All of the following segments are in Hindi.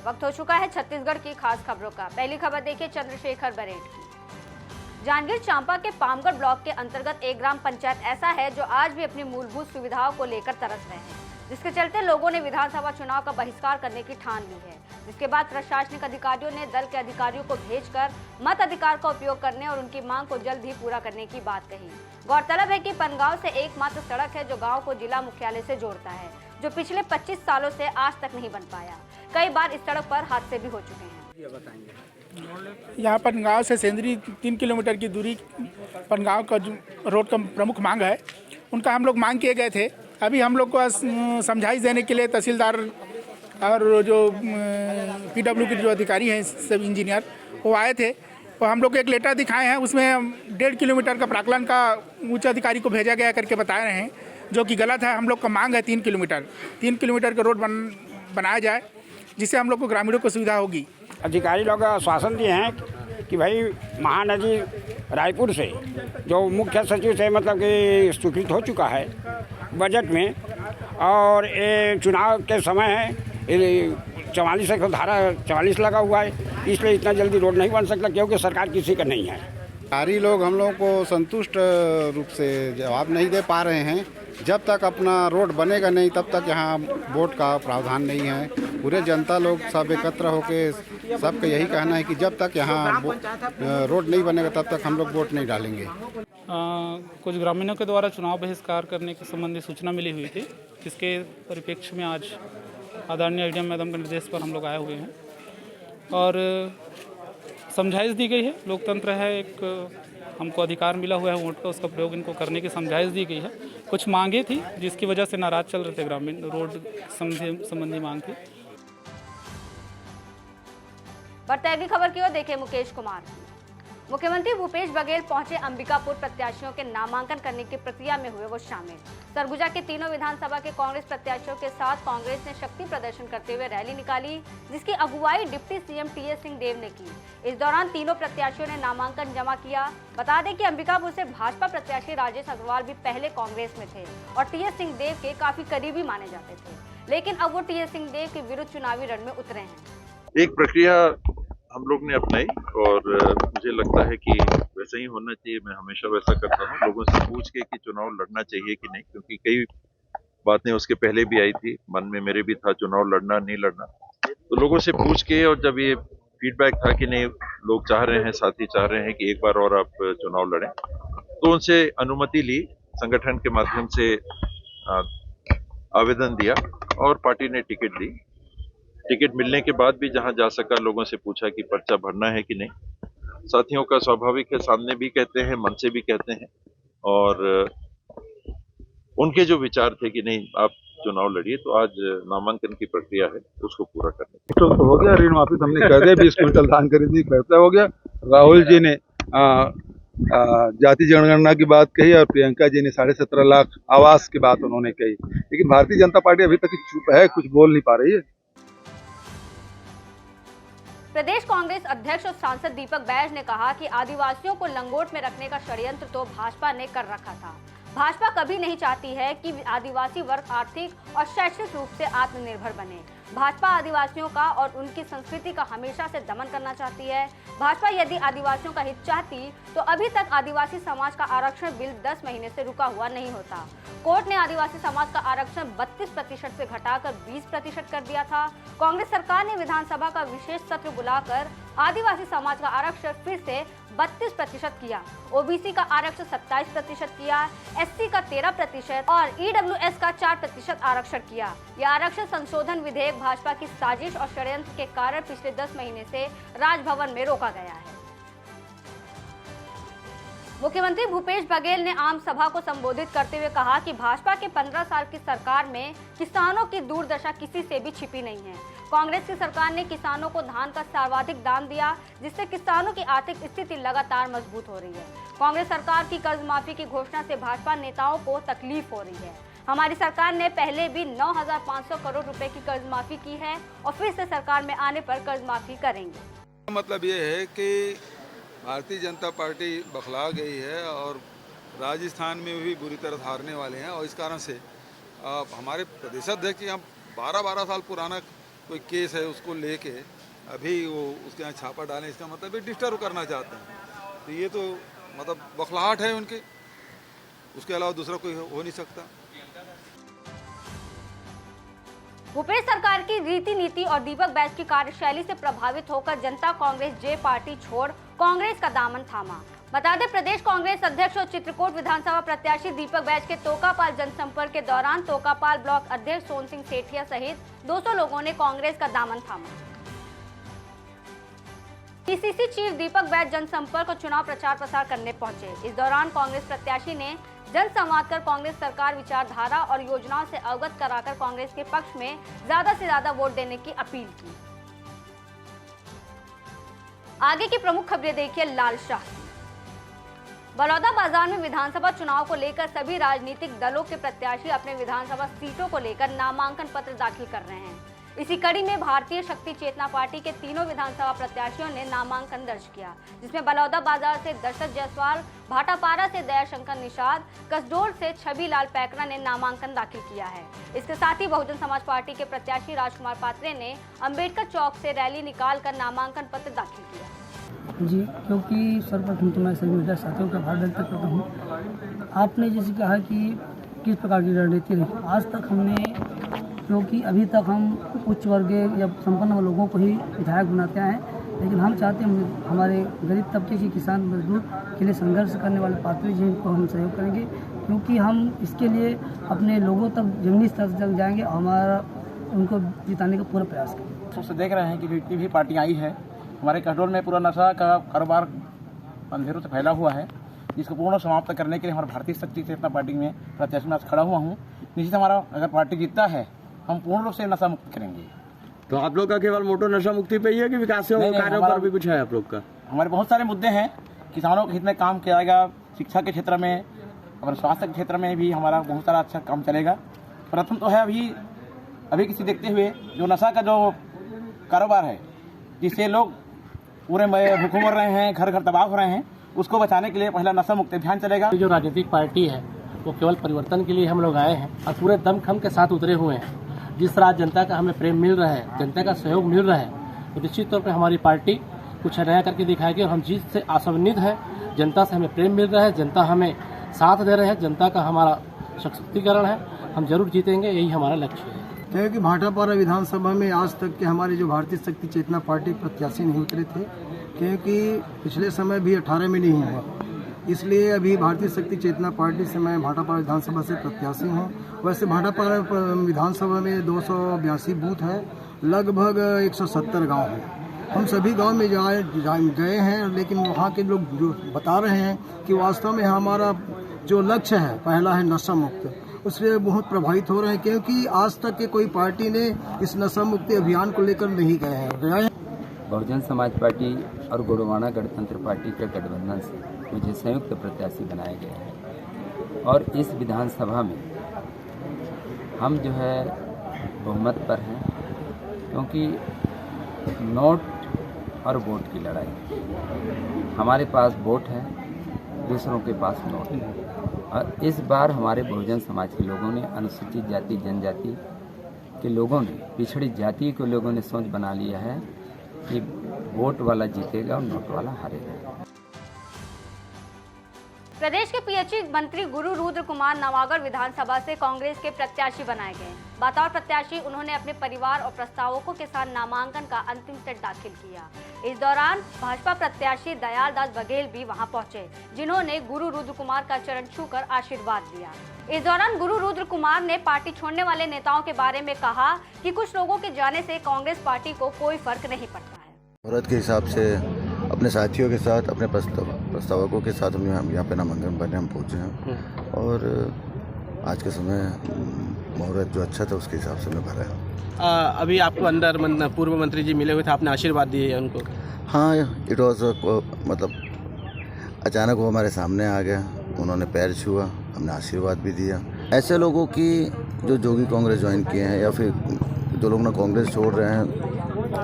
वक्त हो चुका है छत्तीसगढ़ की खास खबरों का। पहली खबर देखिए चंद्रशेखर बरेट की। जांजगीर चांपा के पामगढ़ ब्लॉक के अंतर्गत एक ग्राम पंचायत ऐसा है जो आज भी अपनी मूलभूत सुविधाओं को लेकर तरस रहे हैं, जिसके चलते लोगों ने विधानसभा चुनाव का बहिष्कार करने की ठान ली है। जिसके बाद प्रशासनिक अधिकारियों ने दल के अधिकारियों को भेजकर मत अधिकार का उपयोग करने और उनकी मांग को जल्द ही पूरा करने की बात कही। गौरतलब है कि पनगांव से एकमात्र सड़क है जो गांव को जिला मुख्यालय से जोड़ता है, जो पिछले 25 सालों से आज तक नहीं बन पाया। कई बार इस सड़क पर हादसे भी हो चुके हैं। यहाँ पनगांव से सेंदरी 3 किलोमीटर की दूरी पनगांव का रोड का प्रमुख मांग है, उनका हम लोग मांग किए गए थे। अभी हम लोग को समझाइश देने के लिए तहसीलदार और जो PW के जो अधिकारी हैं, सब इंजीनियर, वो आए थे। वो हम लोग को एक लेटर दिखाए हैं, उसमें 1.5 किलोमीटर का प्राकलन का उच्च अधिकारी को भेजा गया करके बता रहे हैं, जो कि गलत है। हम लोग का मांग है 3 किलोमीटर का रोड बनाया जाए, जिससे हम लोग को ग्रामीणों को सुविधा होगी। अधिकारी लोग आश्वासन दिए हैं कि भाई महानदी रायपुर से जो मुख्य सचिव से मतलब कि स्वीकृत हो चुका है बजट में, और ये चुनाव के समय है, 44 का धारा 44 लगा हुआ है, इसलिए इतना जल्दी रोड नहीं बन सकता क्योंकि सरकार किसी का नहीं है। अधिकारी लोग हम लोग को संतुष्ट रूप से जवाब नहीं दे पा रहे हैं। जब तक अपना रोड बनेगा नहीं तब तक यहाँ वोट का प्रावधान नहीं है। पूरे जनता लोग सब एकत्र होकर सबका यही कहना है कि जब तक यहाँ रोड नहीं बनेगा तब तक हम लोग वोट नहीं डालेंगे। कुछ ग्रामीणों के द्वारा चुनाव बहिष्कार करने के संबंधी सूचना मिली हुई थी, जिसके परिप्रेक्ष्य में आज आदरणीय ADM मैडम के निर्देश पर हम लोग आए हुए हैं और समझाइश दी गई है। लोकतंत्र है, एक हमको अधिकार मिला हुआ है वोट का, उसका प्रयोग इनको करने की समझाइश दी गई है। कुछ मांगे थी जिसकी वजह से नाराज चल रहे थे ग्रामीण, रोड संबंधी मांग थी। बढ़ते अगली खबर की ओर देखिए मुकेश कुमार। मुख्यमंत्री भूपेश बघेल पहुंचे अंबिकापुर प्रत्याशियों के नामांकन करने की प्रक्रिया में हुए वो शामिल। सरगुजा के तीनों विधानसभा के कांग्रेस प्रत्याशियों के साथ कांग्रेस ने शक्ति प्रदर्शन करते हुए रैली निकाली, जिसकी अगुवाई डिप्टी CM TS सिंहदेव ने की। इस दौरान तीनों प्रत्याशियों ने नामांकन जमा किया। बता दें कि अंबिकापुर से भाजपा प्रत्याशी राजेश अग्रवाल भी पहले कांग्रेस में थे और TS सिंहदेव के काफी करीबी माने जाते थे, लेकिन अब वो TS सिंहदेव के विरुद्ध चुनावी रण में उतरे हैं। एक प्रक्रिया हम लोग ने अपनाई और मुझे लगता है कि वैसा ही होना चाहिए। मैं हमेशा वैसा करता हूँ, लोगों से पूछ के कि चुनाव लड़ना चाहिए कि नहीं, क्योंकि कई बातें उसके पहले भी आई थी, मन में मेरे भी था चुनाव लड़ना नहीं लड़ना। तो लोगों से पूछ के, और जब ये फीडबैक था कि नहीं लोग चाह रहे हैं, साथी चाह रहे हैं कि एक बार और आप चुनाव लड़ें, तो उनसे अनुमति ली, संगठन के माध्यम से आवेदन दिया और पार्टी ने टिकट दी। टिकट मिलने के बाद भी जहां जा सका लोगों से पूछा कि पर्चा भरना है कि नहीं। साथियों का स्वाभाविक है, सामने भी कहते हैं, मन से भी कहते हैं, और उनके जो विचार थे कि नहीं आप चुनाव लड़िए, तो आज नामांकन की प्रक्रिया है, उसको पूरा करने तो हो गया। ऋण माफी हमने कर दिया, 20 क्विंटल धान खरीदी, फैसला हो गया। राहुल जी ने जाति जनगणना की बात कही और प्रियंका जी ने 17.5 लाख आवास की बात उन्होंने कही, लेकिन भारतीय जनता पार्टी अभी तक चुप है, कुछ बोल नहीं पा रही है। प्रदेश कांग्रेस अध्यक्ष और सांसद दीपक बैज ने कहा कि आदिवासियों को लंगोट में रखने का षड्यंत्र तो भाजपा ने कर रखा था। भाजपा कभी नहीं चाहती है कि आदिवासी वर्ग आर्थिक और शैक्षिक रूप से आत्मनिर्भर बने। भाजपा आदिवासियों का और उनकी संस्कृति का हमेशा से दमन करना चाहती है। भाजपा यदि आदिवासियों का हित चाहती तो अभी तक आदिवासी समाज का आरक्षण बिल 10 महीने से रुका हुआ नहीं होता। कोर्ट ने आदिवासी समाज का आरक्षण 32% से घटाकर 20% कर दिया था। कांग्रेस सरकार ने विधानसभा का विशेष सत्र बुलाकर आदिवासी समाज का आरक्षण फिर से 32% किया, OBC का आरक्षण 27% किया, SC का 13% और EWS का 4% आरक्षण किया। यह आरक्षण संशोधन विधेयक भाजपा की साजिश और षड्यंत्र के कारण पिछले 10 महीने से राजभवन में रोका गया है। मुख्यमंत्री भूपेश बघेल ने आम सभा को संबोधित करते हुए कहा कि भाजपा के 15 साल की सरकार में किसानों की दुर्दशा किसी से भी छिपी नहीं है। कांग्रेस की सरकार ने किसानों को धान का सर्वाधिक दाम दिया, जिससे किसानों की आर्थिक स्थिति लगातार मजबूत हो रही है। कांग्रेस सरकार की कर्ज माफी की घोषणा से भाजपा नेताओं को तकलीफ हो रही है। हमारी सरकार ने पहले भी 9,500 करोड़ रुपए की कर्ज माफी की है और फिर से सरकार में आने पर कर्ज माफी करेंगे। मतलब ये है कि भारतीय जनता पार्टी बखला गई है और राजस्थान में भी बुरी तरह हारने वाले हैं, और इस कारण से हमारे प्रदेशाध्यक्ष हम 12-12 साल पुराना कोई केस है उसको लेके अभी वो उसके यहाँ छापा डालें, इसका मतलब ये डिस्टर्ब करना चाहते हैं। तो ये तो मतलब बौखलाहट है उनकी, उसके अलावा दूसरा कोई हो नहीं सकता। भूपेश सरकार की रीति नीति और दीपक बैज की कार्यशैली से प्रभावित होकर जनता कांग्रेस जे पार्टी छोड़ कांग्रेस का दामन थामा। बता दें, प्रदेश कांग्रेस अध्यक्ष और चित्रकूट विधानसभा प्रत्याशी दीपक बैज के तोकापाल जनसंपर्क के दौरान तोकापाल ब्लॉक अध्यक्ष सोन सिंह सेठिया सहित 200 लोगों ने कांग्रेस का दामन थामा। पीसीसी चीफ दीपक बैज जनसंपर्क और चुनाव प्रचार प्रसार करने पहुंचे। इस दौरान कांग्रेस प्रत्याशी ने जनसंवाद कर कांग्रेस सरकार विचारधारा और योजनाओं से अवगत कराकर कांग्रेस के पक्ष में ज्यादा से ज्यादा वोट देने की अपील की। आगे की प्रमुख खबरें देखिए लाल शाह। बलौदा बाजार में विधानसभा चुनाव को लेकर सभी राजनीतिक दलों के प्रत्याशी अपने विधानसभा सीटों को लेकर नामांकन पत्र दाखिल कर रहे हैं। इसी कड़ी में भारतीय शक्ति चेतना पार्टी के तीनों विधानसभा प्रत्याशियों ने नामांकन दर्ज किया, जिसमें बलौदा बाजार से दर्शक जायसवाल, भाटापारा से दयाशंकर निषाद, कसडोल से छवि लाल पैकरा ने नामांकन दाखिल किया है। इसके साथ ही बहुजन समाज पार्टी के प्रत्याशी राजकुमार पात्रे ने अंबेडकर चौक से रैली निकालकर नामांकन पत्र दाखिल किया। जी, क्योंकि सर्वप्रथम तो मैं सभी मीडिया साथियों का आभार व्यक्त करता हूँ। आपने जैसे कहा कि किस प्रकार की रणनीति रही, आज तक हमने, क्योंकि अभी तक हम उच्च वर्गीय या संपन्न लोगों को ही विधायक बनाते हैं, लेकिन हम चाहते हैं हमारे गरीब तबके के किसान मजदूर के लिए संघर्ष करने वाले पात्र जिनको हम सहयोग करेंगे, क्योंकि हम इसके लिए अपने लोगों तक जमीनी स्तर तक जाएंगे और हमारा उनको जिताने का पूरा प्रयास करेंगे। सबसे देख रहे हैं कि जितनी भी पार्टियाँ आई है, हमारे कसडोल में पूरा नशा का कारोबार अंधेरों से फैला हुआ है, जिसको पूर्ण समाप्त करने के लिए हमारे भारतीय शक्ति चेतना पार्टी में प्रत्याशी में खड़ा हुआ हूँ। निश्चित हमारा अगर पार्टी जीतता है, हम पूर्ण रूप से नशा मुक्त करेंगे। तो आप लोग का केवल मोटो नशा मुक्ति पे ही है कि विकास कार्यों पर भी कुछ है आप लोग का? हमारे बहुत सारे मुद्दे हैं, किसानों के हित में काम किया जाएगा, शिक्षा के क्षेत्र में, हमारे स्वास्थ्य के क्षेत्र में भी हमारा बहुत सारा अच्छा काम चलेगा। प्रथम तो है अभी किसी देखते हुए जो नशा का जो कारोबार है, जिससे लोग पूरे भूखे मर रहे हैं, घर घर तबाह हो रहे हैं, उसको बचाने के लिए पहला नशा मुक्त अभियान चलेगा। जो राजनीतिक पार्टी है वो केवल परिवर्तन के लिए हम लोग आए हैं और पूरे दमखम के साथ उतरे हुए हैं। जिस तरह जनता का हमें प्रेम मिल रहा है, जनता का सहयोग मिल रहा है, तो निश्चित तौर पर हमारी पार्टी कुछ नया करके दिखाएगी और हम जीत से आशान्वित है। जनता से हमें प्रेम मिल रहा है, जनता हमें साथ दे रहे हैं, जनता का हमारा सशक्तिकरण है, हम जरूर जीतेंगे, यही हमारा लक्ष्य है। क्योंकि भाटापारा विधानसभा में आज तक के हमारे जो भारतीय शक्ति चेतना पार्टी प्रत्याशी नहीं उतरे थे, क्योंकि पिछले समय भी 18 में नहीं हुआ, इसलिए अभी भारतीय शक्ति चेतना पार्टी से मैं भाटापारा विधानसभा से प्रत्याशी हूँ। वैसे भाटापारा विधानसभा में 282 बूथ है, लगभग 170 गांव हैं। हम सभी गांव में गए हैं, लेकिन वहाँ के लोग जो बता रहे हैं कि वास्तव में हमारा जो लक्ष्य है पहला है नशा मुक्त, उससे बहुत प्रभावित हो रहे हैं, क्योंकि आज तक के कोई पार्टी ने इस नशा मुक्ति अभियान को लेकर नहीं गए हैं। बहुजन समाज पार्टी और गोंडवाना गणतंत्र पार्टी के गठबंधन से मुझे संयुक्त प्रत्याशी बनाया गया है और इस विधानसभा में हम जो है बहुमत पर हैं, क्योंकि नोट और वोट की लड़ाई, हमारे पास वोट है, दूसरों के पास नोट है। और इस बार हमारे बहुजन समाज के लोगों ने, अनुसूचित जाति जनजाति के लोगों ने, पिछड़ी जाति के लोगों ने सोच बना लिया है कि वोट वाला जीतेगा और नोट वाला हारेगा। प्रदेश के पीएचई मंत्री गुरु रुद्र कुमार नवागढ़ विधानसभा से कांग्रेस के प्रत्याशी बनाए गए। बतौर प्रत्याशी उन्होंने अपने परिवार और प्रस्तावकों के साथ नामांकन का अंतिम सेट दाखिल किया। इस दौरान भाजपा प्रत्याशी दयाल दास बघेल भी वहां पहुंचे, जिन्होंने गुरु रुद्र कुमार का चरण छूकर आशीर्वाद दिया। इस दौरान गुरु रुद्र कुमार ने पार्टी छोड़ने वाले नेताओं के बारे में कहा कि कुछ लोगों के जाने से कांग्रेस पार्टी को कोई फर्क नहीं पड़ता है। मुहूर्त के हिसाब से अपने साथियों के साथ, अपने प्रस्तावकों के साथ हम यहाँ पे नामांकन भरने हम पहुँचे हैं और आज के समय मुहूर्त जो अच्छा था उसके हिसाब से मैं भरा है। अभी आपको अंदर पूर्व मंत्री जी मिले हुए थे, आपने आशीर्वाद दिए हैं उनको? हाँ, इट वॉज मतलब अचानक वो हमारे सामने आ गया, उन्होंने पैर छुआ, हमने आशीर्वाद भी दिया। ऐसे लोगों की जो जोगी कांग्रेस ज्वाइन किए हैं या फिर जो लोग ना कांग्रेस छोड़ रहे हैं,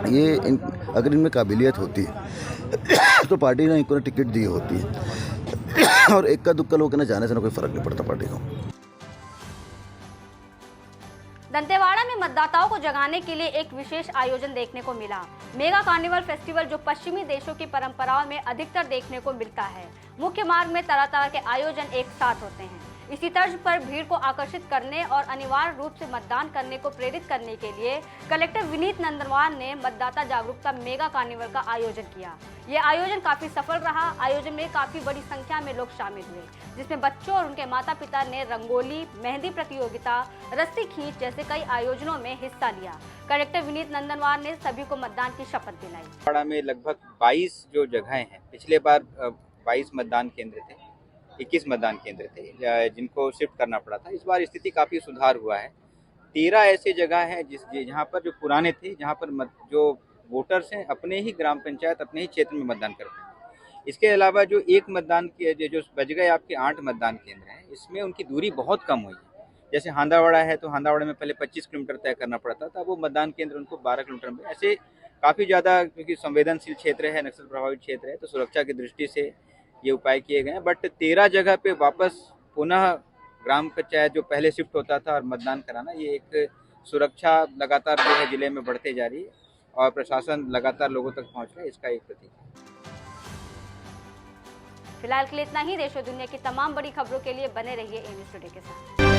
ये अगर इनमें काबिलियत होती तो पार्टी ने इनको टिकट दी होती और एक का दुक्का लोग ना जाने से ना कोई फर्क नहीं पड़ता पार्टी को। दंतेवाड़ा में मतदाताओं को जगाने के लिए एक विशेष आयोजन देखने को मिला। मेगा कार्निवल फेस्टिवल जो पश्चिमी देशों की परंपराओं में अधिकतर देखने को मिलता है। मुख्य मार्ग में तरह तरह के आयोजन एक साथ होते हैं। इसी तर्ज पर भीड़ को आकर्षित करने और अनिवार्य रूप से मतदान करने को प्रेरित करने के लिए कलेक्टर विनीत नंदनवार ने मतदाता जागरूकता मेगा कार्निवल का आयोजन किया। ये आयोजन काफी सफल रहा। आयोजन में काफी बड़ी संख्या में लोग शामिल हुए, जिसमें बच्चों और उनके माता पिता ने रंगोली, मेहंदी प्रतियोगिता, रस्सी खींच जैसे कई आयोजनों में हिस्सा लिया। कलेक्टर विनीत नंदनवार ने सभी को मतदान की शपथ दिलाई। दंतेवाड़ा में लगभग 22 जो जगहें हैं, पिछले बार 22 मतदान केंद्र थे, 21 मतदान केंद्र थे जिनको शिफ्ट करना पड़ा था। इस बार स्थिति काफ़ी सुधार हुआ है। 13 ऐसे जगह हैं जहाँ पर जो पुराने थे, जहाँ पर जो वोटर्स हैं अपने ही ग्राम पंचायत, अपने ही क्षेत्र में मतदान करते हैं। इसके अलावा जो एक मतदान के जो बच गए आपके 8 मतदान केंद्र हैं, इसमें उनकी दूरी बहुत कम हुई है। जैसे हांदावाड़ा है तो हांदावाड़ा में पहले 25 किलोमीटर तय करना पड़ता था, वो मतदान केंद्र उनको 12 किलोमीटर में। ऐसे काफ़ी ज़्यादा, क्योंकि संवेदनशील क्षेत्र है, नक्सल प्रभावित क्षेत्र है, तो सुरक्षा की दृष्टि से ये उपाय किए गए हैं। बट 13 जगह पे वापस पुनः ग्राम पंचायत जो पहले शिफ्ट होता था और मतदान कराना, ये एक सुरक्षा लगातार जो है जिले में बढ़ते जा रही है और प्रशासन लगातार लोगों तक पहुंच रहा है, इसका एक प्रतीक है। फिलहाल के लिए इतना ही। देश और दुनिया की तमाम बड़ी खबरों के लिए बने रहिए ए न्यूज़ टुडे के साथ।